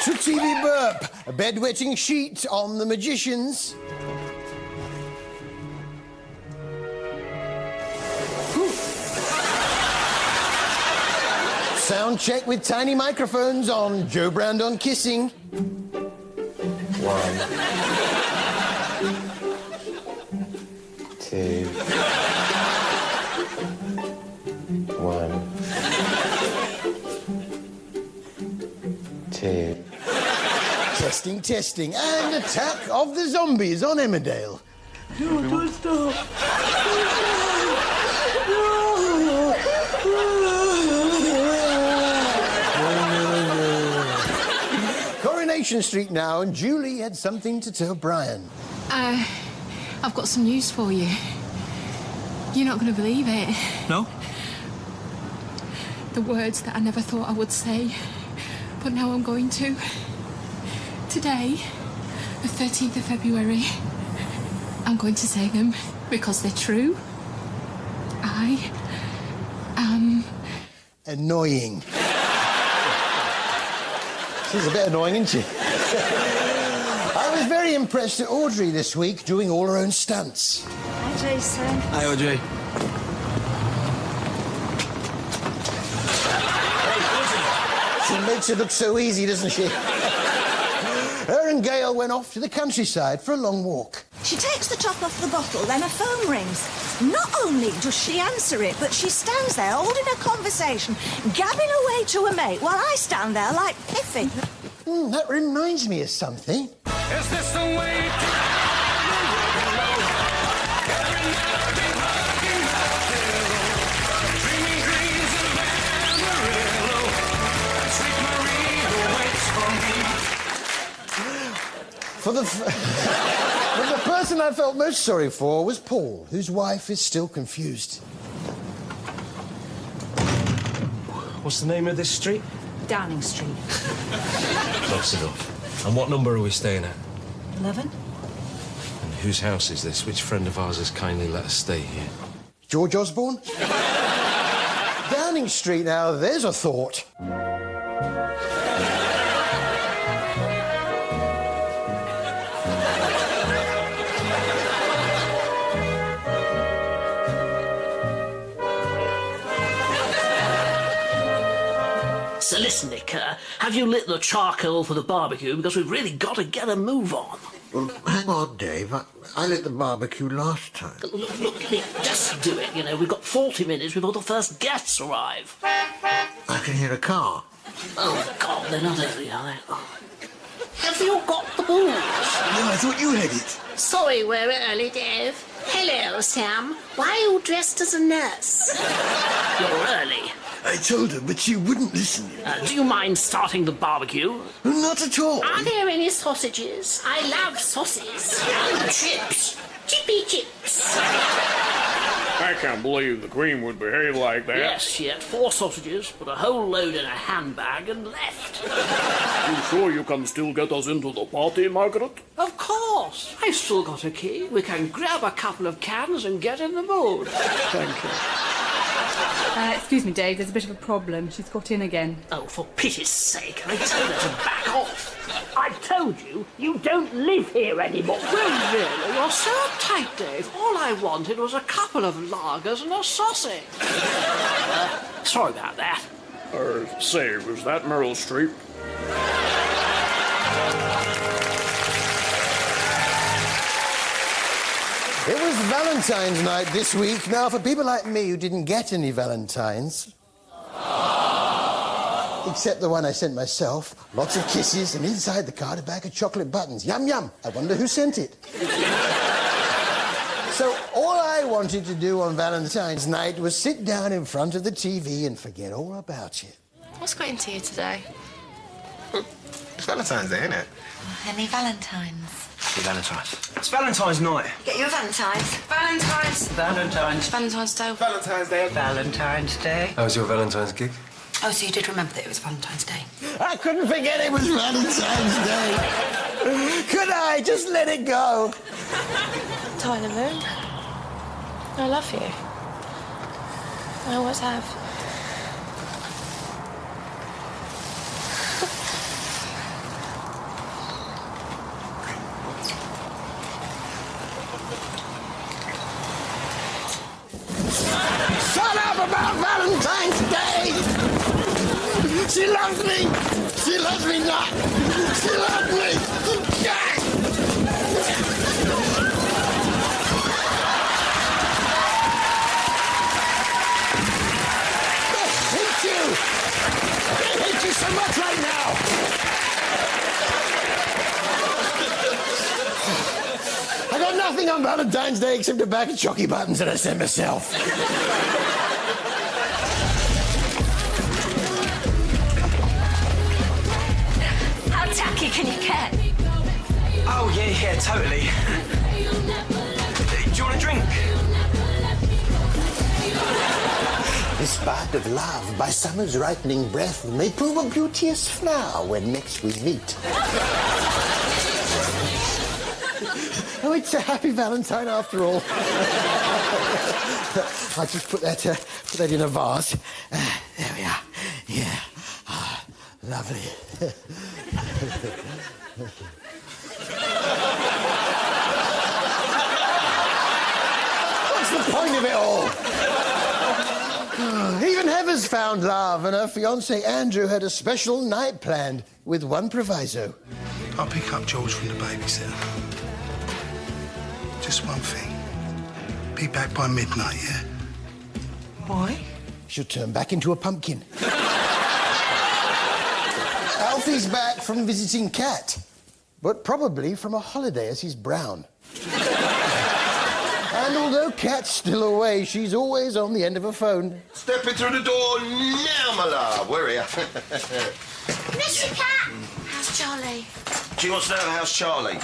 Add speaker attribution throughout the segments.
Speaker 1: To TV Burp, a bedwetting sheet on the magicians. Sound check with tiny microphones on Joe Brand on Kissing.
Speaker 2: 1, 2, 1, 2.
Speaker 1: Testing, testing, and Attack of the Zombies on Emmerdale.
Speaker 3: No, don't stop.
Speaker 1: Coronation Street now, and Julie had something to tell Brian.
Speaker 4: I've got some news for you. You're not going to believe it.
Speaker 3: No?
Speaker 4: The words that I never thought I would say, but now I'm going to. Today, the 13th of February, I'm going to say them because they're true. I am...
Speaker 1: Annoying. She's a bit annoying, isn't she? I was very impressed at Audrey this week, doing all her own stunts.
Speaker 5: Hi, Jason.
Speaker 3: Hi, Audrey.
Speaker 1: She makes it look so easy, doesn't she? Her and Gail went off to the countryside for a long walk.
Speaker 5: She takes the top off the bottle, then her phone rings. Not only does she answer it, but she stands there holding a conversation, gabbing away to a mate, while I stand there like Piffy.
Speaker 1: That reminds me of something.
Speaker 6: Is this the way to every night I've been hugging dreaming dreams of Amarillo, and sweet Marie waits for me.
Speaker 1: For the person I felt most sorry for was Paul, whose wife is still confused.
Speaker 7: What's the name of this street?
Speaker 5: Downing Street.
Speaker 7: Close enough. And what number are we staying at?
Speaker 5: 11?
Speaker 7: And whose house is this? Which friend of ours has kindly let us stay here?
Speaker 1: George Osborne? Downing Street now, there's a thought.
Speaker 8: So listen, Nick, have you lit the charcoal for the barbecue? Because we've really got to get a move on.
Speaker 9: Well, hang on, Dave. I lit the barbecue last time.
Speaker 8: Look, Nick, just do it. You know, we've got 40 minutes before the first guests arrive.
Speaker 9: I can hear a car.
Speaker 8: Oh, God, they're not early, are they? Oh. Have you got the balls?
Speaker 9: No, I thought you had it.
Speaker 10: Sorry we're early, Dave. Hello, Sam. Why are you dressed as a nurse?
Speaker 8: You're early.
Speaker 9: I told her, but she wouldn't listen.
Speaker 8: Do you mind starting the barbecue?
Speaker 9: Not at all.
Speaker 10: Are there any sausages? I love sausages.
Speaker 8: And chips.
Speaker 10: Chippy chips.
Speaker 6: I can't believe the Queen would behave like that.
Speaker 8: Yes, she had 4 sausages, put a whole load in a handbag and left.
Speaker 6: You sure you can still get us into the party, Margaret?
Speaker 8: Of course. I've still got a key. We can grab a couple of cans and get in the mood.
Speaker 6: Thank you.
Speaker 11: Excuse me, Dave, there's a bit of a problem. She's got in again.
Speaker 8: Oh, for pity's sake, I told her to back off. I told you, you don't live here anymore. Well, really, you're so tight, Dave. All I wanted was a couple of lagers and a sausage. Sorry about that.
Speaker 6: Say, was that Meryl Streep?
Speaker 1: It was Valentine's night this week. Now, for people like me who didn't get any Valentines, except the one I sent myself, lots of kisses, and inside the card a bag of chocolate buttons. Yum, yum. I wonder who sent it. So all I wanted to do on Valentine's night was sit down in front of the TV and forget all about you.
Speaker 4: What's got into you today?
Speaker 2: It's Valentine's Day, isn't it?
Speaker 5: Any Valentines?
Speaker 2: Happy Valentine's.
Speaker 7: It's Valentine's night.
Speaker 5: Get your Valentines. Valentines.
Speaker 11: Valentine's.
Speaker 4: Valentine's Day.
Speaker 2: Valentine's Day.
Speaker 11: Valentine's Day.
Speaker 7: How was your Valentine's gig?
Speaker 5: Oh, so you did remember that it was Valentine's Day?
Speaker 1: I couldn't forget it was Valentine's Day. Could I just let it go?
Speaker 4: Tyler Moon. I love you. I always have.
Speaker 1: She loves me! She loves me not! She loves me! I hate you so much right now! I got nothing on Valentine's Day except a bag of chocky buttons that I sent myself.
Speaker 5: How tacky can you get?
Speaker 12: Oh, yeah, totally. Do you want a drink?
Speaker 1: This bud of love, by summer's ripening breath, may prove a beauteous flower when next we meet. Oh, it's a happy Valentine after all. I just put that in a vase. There we are. Yeah. Oh, lovely. What's the point of it all? Even Heather's found love, and her fiancé Andrew had a special night planned with one proviso.
Speaker 13: I'll pick up George from the babysitter. Just one thing. Be back by midnight, yeah?
Speaker 1: Why? She'll turn back into a pumpkin. Alfie's back from visiting Cat, but probably from a holiday as he's brown. And although Cat's still away, she's always on the end of a phone.
Speaker 14: Stepping through the door now, my love. Where are you?
Speaker 10: Miss you, Cat. How's Charlie?
Speaker 14: She wants to know how's Charlie.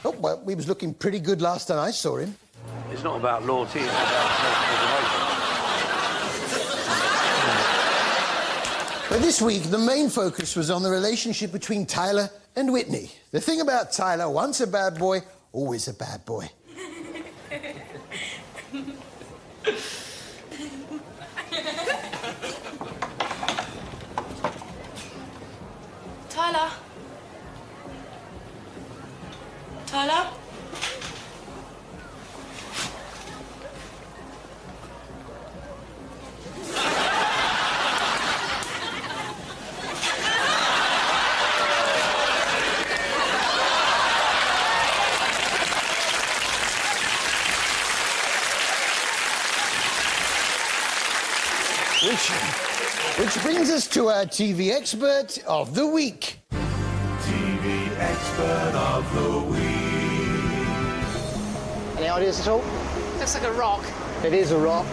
Speaker 1: Oh, well, he was looking pretty good last time I saw him.
Speaker 6: It's not about loyalty, it's about self-preservation.
Speaker 1: But this week, the main focus was on the relationship between Tyler and Whitney. The thing about Tyler, once a bad boy, always a bad boy.
Speaker 11: Tyler? Tyler?
Speaker 1: Which brings us to our TV expert of the week.
Speaker 15: TV expert of the week.
Speaker 1: Any ideas at all?
Speaker 4: Looks like a rock.
Speaker 1: It is a rock.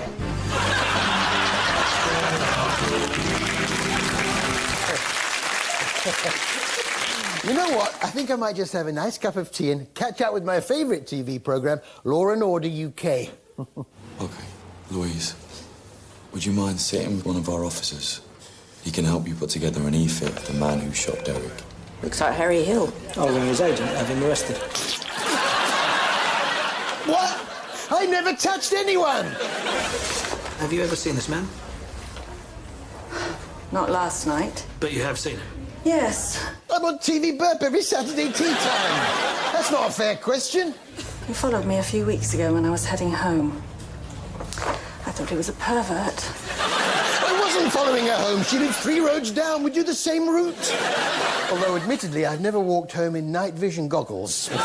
Speaker 1: You know what? I think I might just have a nice cup of tea and catch up with my favourite TV programme, Law and Order UK.
Speaker 16: OK. Louise, would you mind sitting with one of our officers? He can help you put together an e-fit of the man who shot Derek.
Speaker 17: Looks like Harry Hill.
Speaker 18: I'll ring his agent, have him arrested.
Speaker 1: What? I never touched anyone!
Speaker 18: Have you ever seen this man?
Speaker 17: Not last night.
Speaker 18: But you have seen him?
Speaker 17: Yes.
Speaker 1: I'm on TV Burp every Saturday tea time. That's not a fair question.
Speaker 17: He followed me a few weeks ago when I was heading home. I thought he was a pervert.
Speaker 1: I wasn't following her home. She lived 3 roads down. We do the same route. Although, admittedly, I've never walked home in night vision goggles before.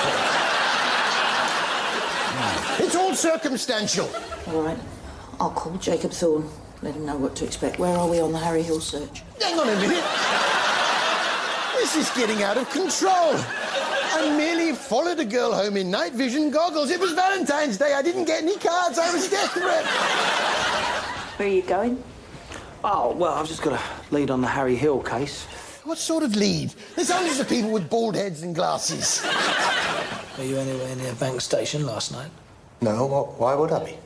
Speaker 1: It's all circumstantial.
Speaker 17: All right. I'll call Jacob Thorne. Let him know what to expect. Where are we on the Harry Hill search?
Speaker 1: Hang on a minute. This is getting out of control. I merely followed a girl home in night vision goggles. It was Valentine's Day. I didn't get any cards. I was desperate.
Speaker 17: Where are you going?
Speaker 18: Oh, well, I've just got a lead on the Harry Hill case.
Speaker 1: What sort of lead? There's hundreds of people with bald heads and glasses.
Speaker 18: Were you anywhere near Bank Station last night?
Speaker 14: No, why would I be?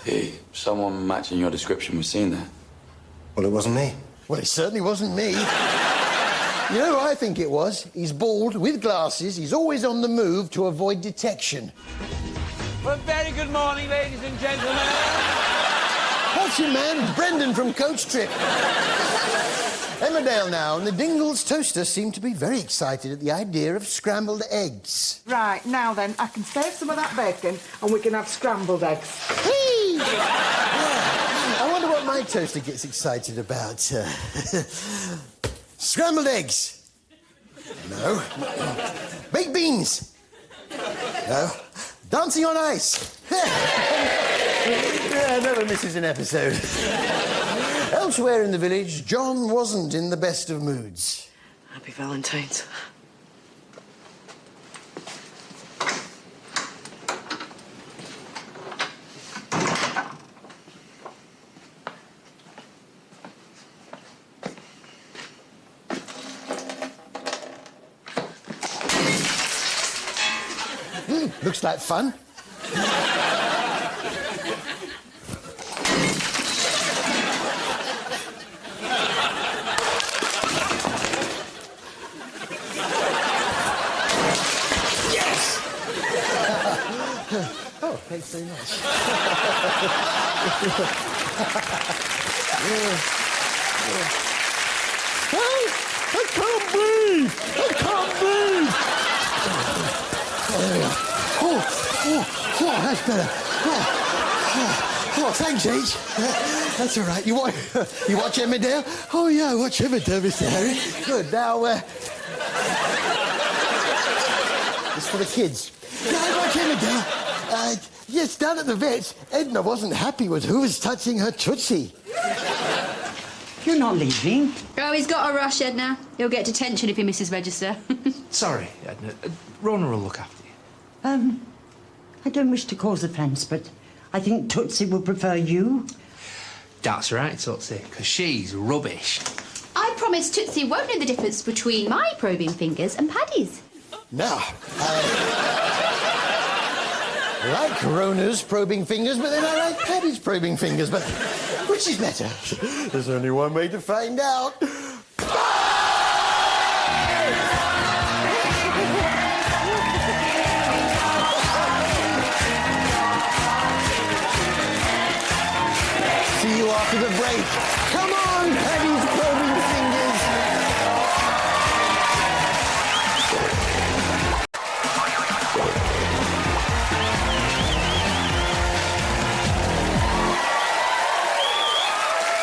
Speaker 16: Hey, someone matching your description was seen there.
Speaker 14: Well, it wasn't me.
Speaker 1: Well, it certainly wasn't me. You know who I think it was? He's bald, with glasses. He's always on the move to avoid detection.
Speaker 3: Well, very good morning, ladies and gentlemen.
Speaker 1: What's your man? Brendan from Coach Trip. Emmerdale now, and the Dingles toaster seemed to be very excited at the idea of scrambled eggs.
Speaker 19: Right, now then, I can save some of that bacon and we can have scrambled eggs.
Speaker 1: Whee! Yeah. I wonder what my toaster gets excited about. Scrambled eggs. No. Baked beans. No. Dancing on ice. Yeah, never misses an episode. Elsewhere in the village, John wasn't in the best of moods.
Speaker 17: Happy Valentine's.
Speaker 1: Looks like fun. Yes! Oh, thanks very much. I can't breathe! I can't breathe! Oh, there we are. Oh, that's better. Oh, thanks, H. That's all right. You watch Emmerdale? Oh, yeah, I watch Emmerdale, Mr. Harry. Good. Now, it's for the kids. Yeah, I watch Emmerdale. Yes, down at the vet's, Edna wasn't happy with who was touching her tootsie.
Speaker 19: You're not leaving?
Speaker 11: Oh, he's got a rush, Edna. He'll get detention if he misses register.
Speaker 12: Sorry, Edna. Rona will look after you.
Speaker 19: I don't wish to cause offence, but I think Tootsie would prefer you.
Speaker 12: That's right, Tootsie, because she's rubbish.
Speaker 11: I promise Tootsie won't know the difference between my probing fingers and Paddy's.
Speaker 1: Now, I like Rona's probing fingers, but then I like Paddy's probing fingers, but which is better? There's only one way to find out. See you after the break. Come on, Paddy's probing fingers.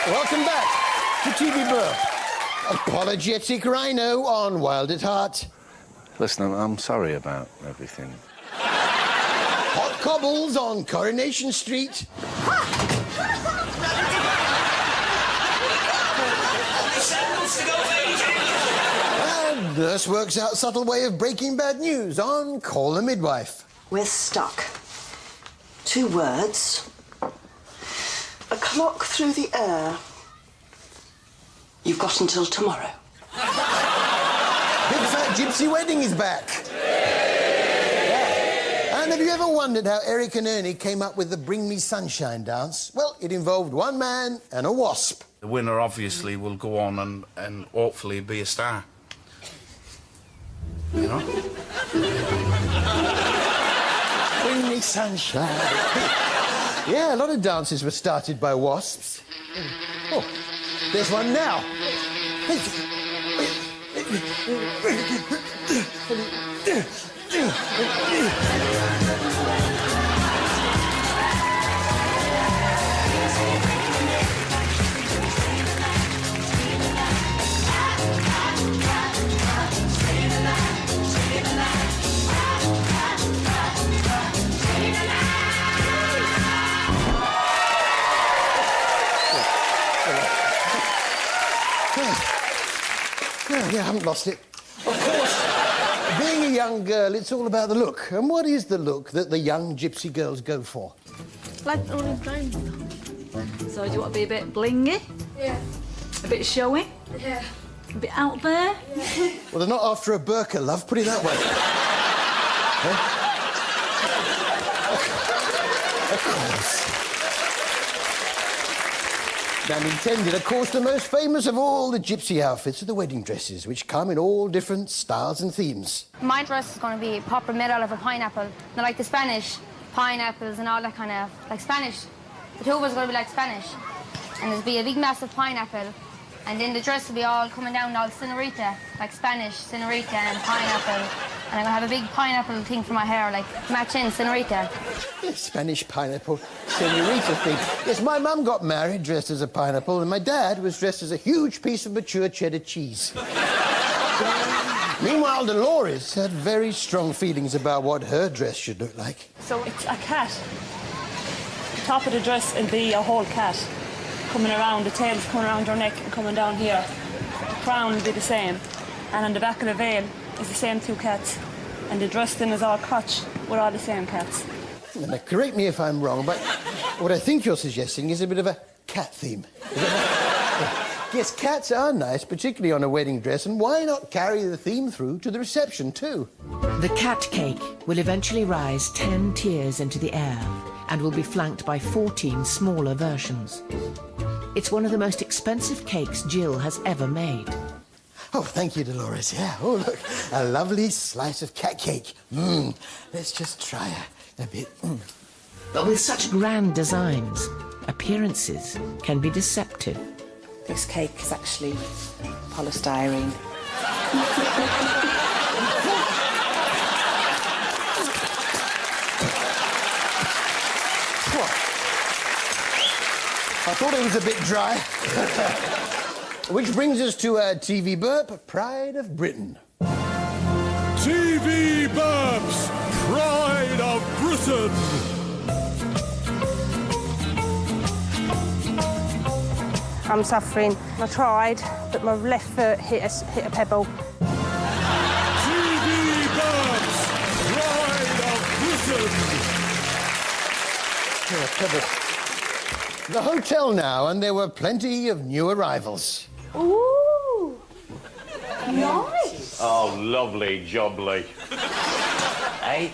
Speaker 1: Welcome back to TV Burp. Apologetic Rhino on Wild at Heart.
Speaker 20: Listen, I'm sorry about everything.
Speaker 1: Hot Cobbles on Coronation Street. And Nurse works out subtle way of breaking bad news on Call the Midwife.
Speaker 21: We're stuck. 2 words. A clock through the air. You've got until tomorrow.
Speaker 1: Big Fat Gypsy Wedding is back. Yeah. And have you ever wondered how Eric and Ernie came up with the Bring Me Sunshine dance? Well, it involved one man and a wasp.
Speaker 22: The winner obviously will go on and hopefully be a star. You know?
Speaker 1: Bring me sunshine. Yeah, a lot of dances were started by wasps. Oh, there's one now. Yeah, I haven't lost it. Of course, being a young girl, it's all about the look. And what is the look that the young gypsy girls go for?
Speaker 11: Like all his brains. So do you want to be a bit blingy? Yeah. A bit showy? Yeah. A bit out there? Yeah.
Speaker 1: Well, they're not after a burqa, love, put it that way. Huh? Of course. None intended. Of course, the most famous of all the gypsy outfits are the wedding dresses, which come in all different styles and themes.
Speaker 23: My dress is going to be proper middle of a pineapple. Now, like the Spanish pineapples and all that kind of, like Spanish. The two of us are going to be like Spanish. And there'll be a big massive pineapple. And then the dress will be all coming down all senorita, like Spanish, senorita and pineapple. And I'm gonna have a big pineapple thing for my hair, like matching senorita.
Speaker 1: Spanish pineapple senorita thing. Yes, my mum got married dressed as a pineapple, and my dad was dressed as a huge piece of mature cheddar cheese. Meanwhile, Dolores had very strong feelings about what her dress should look like.
Speaker 11: So it's a cat. The top of the dress will be a whole cat coming around, the tail's coming around her neck and coming down here. The crown will be the same. And on the back of the veil is the same two cats. And the dress then is all crotch with all the same cats.
Speaker 1: Now, correct me if I'm wrong, but what I think you're suggesting is a bit of a cat theme. Yes, cats are nice, particularly on a wedding dress, and why not carry the theme through to the reception, too?
Speaker 2: The cat cake will eventually rise 10 tiers into the air and will be flanked by 14 smaller versions. It's one of the most expensive cakes Jill has ever made.
Speaker 1: Oh, thank you, Dolores. Yeah, oh, look, a lovely slice of cat cake. Let's just try a bit.
Speaker 2: But with such grand designs, appearances can be deceptive.
Speaker 17: This cake is actually polystyrene.
Speaker 1: What? I thought it was a bit dry. Which brings us to TV Burp, Pride of Britain.
Speaker 15: TV Burp's Pride of Britain.
Speaker 8: I'm suffering. I tried, but my left foot hit a pebble.
Speaker 15: TV Burp's Pride of Britain.
Speaker 1: Oh, pebble. The hotel now, and there were plenty of new arrivals.
Speaker 8: Ooh, nice.
Speaker 3: Oh, lovely jubbly. Hey,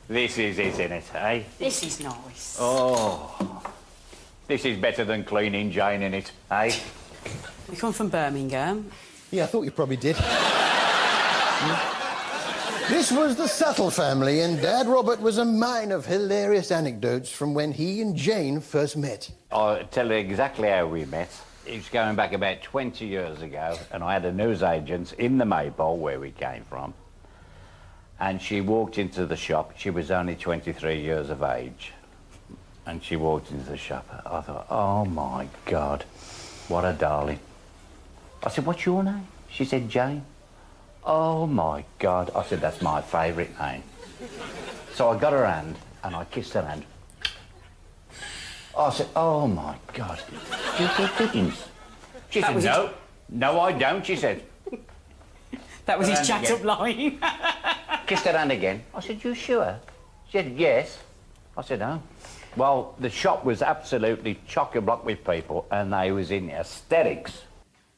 Speaker 3: this is it, isn't it, eh?
Speaker 8: This is nice.
Speaker 3: Oh, this is better than cleaning Jane, in it, eh?
Speaker 8: We come from Birmingham.
Speaker 1: Yeah, I thought you probably did. This was the Subtle family, and Dad Robert was a mine of hilarious anecdotes from when he and Jane first met.
Speaker 3: I'll tell you exactly how we met. It's going back about 20 years ago, and I had a newsagent in the Maypole, where we came from, and she walked into the shop. She was only 23 years of age, and she walked into the shop. I thought, oh, my God, what a darling. I said, what's your name? She said, Jane. Oh, my God. I said, that's my favourite name. So I got her hand, and I kissed her hand. I said, oh, my God, do you get pigeons? She said, no. No, I don't, she said.
Speaker 8: That was his chat-up line.
Speaker 3: Kissed her hand again. I said, you sure? She said, yes. I said, oh. Well, the shop was absolutely chock-a-block with people, and they was in hysterics.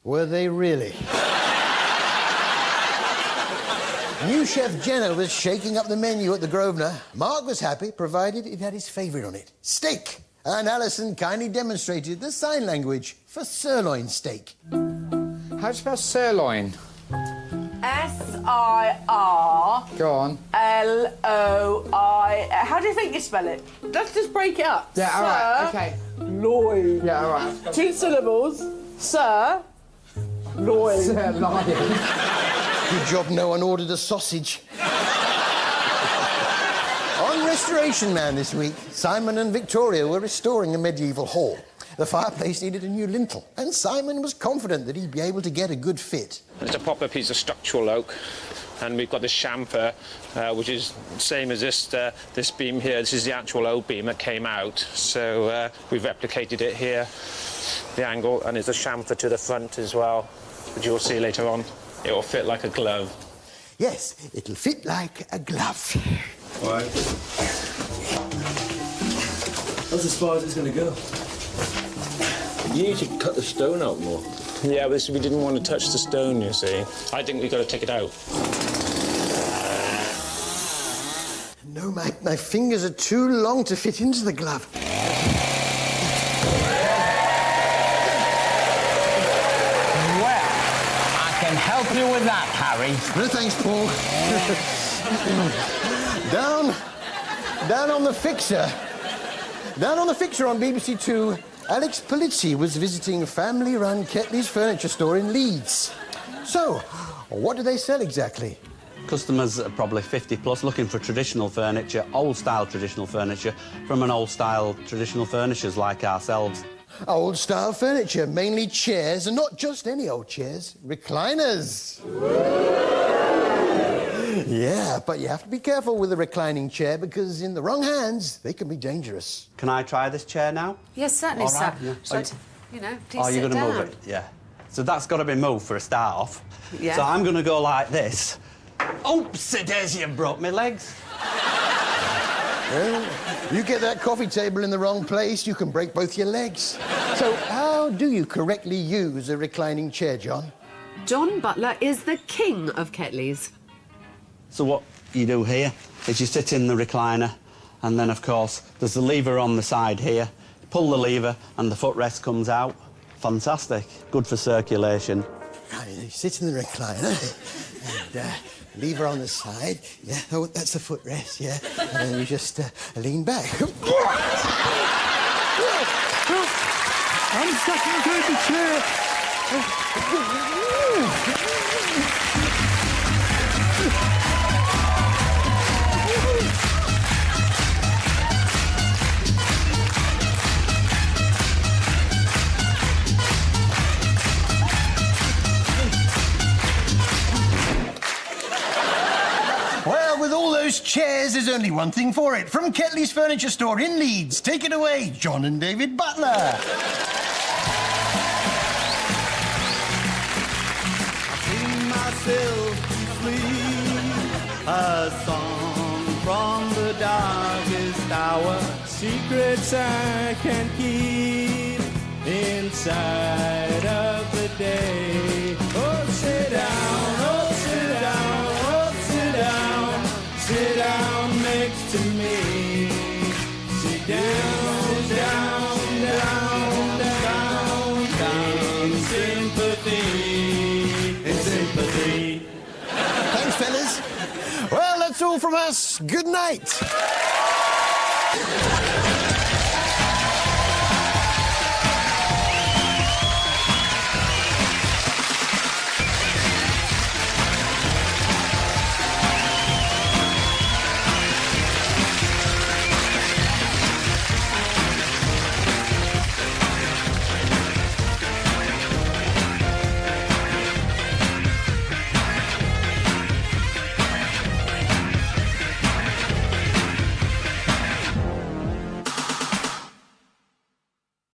Speaker 1: Were they really? New chef Jenna was shaking up the menu at the Grosvenor. Mark was happy, provided it had his favourite on it, steak. And Alison kindly demonstrated the sign language for sirloin steak.
Speaker 9: How do you spell sirloin?
Speaker 8: S-I-R...
Speaker 9: Go on.
Speaker 8: L-O-I... How do you think you spell it? Let's just break it up.
Speaker 9: Yeah, all right, OK.
Speaker 8: Loin.
Speaker 9: Yeah, all right.
Speaker 8: 2 syllables. Sir... Loin.
Speaker 9: Sirloin.
Speaker 1: Good job no one ordered a sausage. On Restoration Man this week, Simon and Victoria were restoring a medieval hall. The fireplace needed a new lintel, and Simon was confident that he'd be able to get a good fit.
Speaker 6: It's a proper piece of structural oak, and we've got the chamfer, which is the same as this beam here. This is the actual oak beam that came out, so we've replicated it here, the angle, and there's a chamfer to the front as well, which you'll see later on. It will fit like a glove.
Speaker 1: Yes, it'll fit like a glove.
Speaker 16: Right. That's as far as it's going to go. You need to cut the stone out more.
Speaker 6: Yeah, but we didn't want to touch the stone, you see. I think we've got to take it out.
Speaker 1: No, my fingers are too long to fit into the glove.
Speaker 3: Can help you with that, Harry.
Speaker 1: No, thanks, Paul. Down on the fixer. Down on the fixer on BBC Two, Alex Polizzi was visiting family-run Ketley's furniture store in Leeds. So, what do they sell exactly?
Speaker 5: Customers are probably 50 plus looking for traditional furniture, old-style traditional furniture, from an old-style traditional furnishers like ourselves.
Speaker 1: Old-style furniture, mainly chairs, and not just any old chairs, recliners. Yeah, but you have to be careful with a reclining chair because in the wrong hands, they can be dangerous.
Speaker 5: Can I try this chair now?
Speaker 7: Yes, certainly,
Speaker 5: All right,
Speaker 7: sir.
Speaker 5: yeah.
Speaker 7: So, you know, please
Speaker 5: Oh,
Speaker 7: sit
Speaker 5: you're going to
Speaker 7: down.
Speaker 5: move it? Yeah. So that's got to be moved for a start off.
Speaker 7: Yeah.
Speaker 5: So I'm going to go like this. Oopsie daisy, you broke my legs.
Speaker 1: Well, you get that coffee table in the wrong place, you can break both your legs. So how do you correctly use a reclining chair, John?
Speaker 7: John Butler is the king of Ketleys.
Speaker 5: So what you do here is you sit in the recliner, and then, of course, there's the lever on the side here. You pull the lever, and the footrest comes out. Fantastic. Good for circulation.
Speaker 1: Right, you sit in the recliner, and lever on the side. Yeah, oh, that's the footrest, yeah. And then you just lean back. I'm stuck inside the chair. Well, with all those chairs, there's only one thing for it. From Ketley's Furniture Store in Leeds, take it away, John and David Butler.
Speaker 13: Sing myself to sleep, a song from the darkest hour, secrets I can keep inside of the day. Oh, sit down, oh, sit down, oh, sit down, sit down next to me. Sit down, down, down, down, down, sympathy.
Speaker 1: Thanks, fellas. Well, that's all from us. Good night.